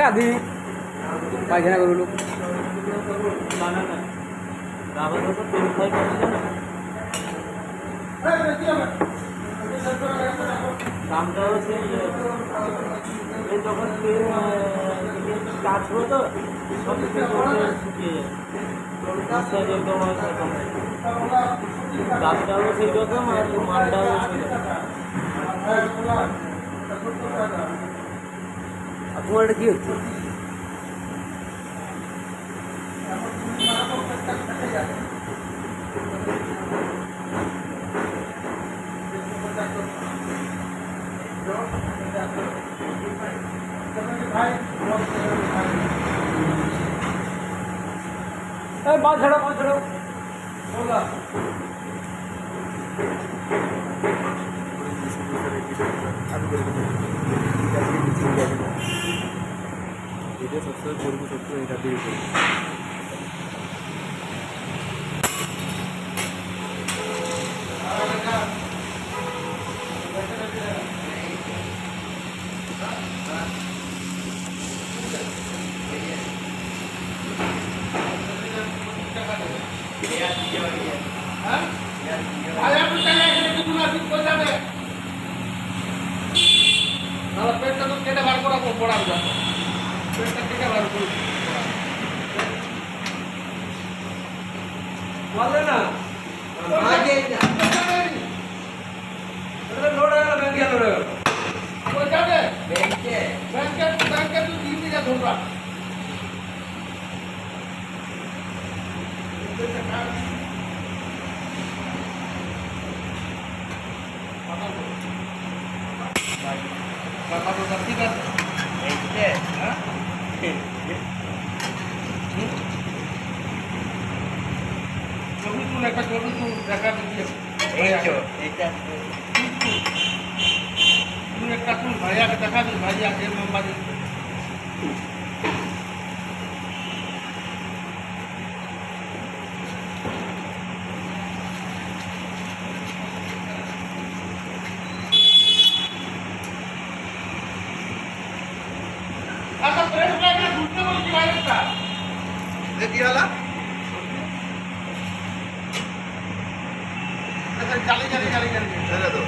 আদি পায়খানা করল দামটা হচ্ছে যখন কাজ হতো সব শুকিয়ে দামটাও সেই রকম আর মালটাও তোমার এটা কি হচ্ছে? বাস ছাড়ো বাস ছাড়ো এটা সবসময় করবো, সবসময় এটা দিয়ে করবো। পেটটা তো কেটে বার করা পড়া যাবে, পেটটা কেটে বার করে বলে না লোড হয়ে গেল, ব্যাংকে লোড হয়ে গেল, কই যাবে ব্যাংকে ব্যাংকে ব্যাংকে তুই দিবি যা ধরবা ঠিক আছে ছবি তুল, একটা ছবি তুল, দেখা দিচ্ছে তুই একটা তুল, ভাইয়াকে দেখা দিস, ভাইয়া এর নাম্বার কি হলো? চালি চালি চালি চালি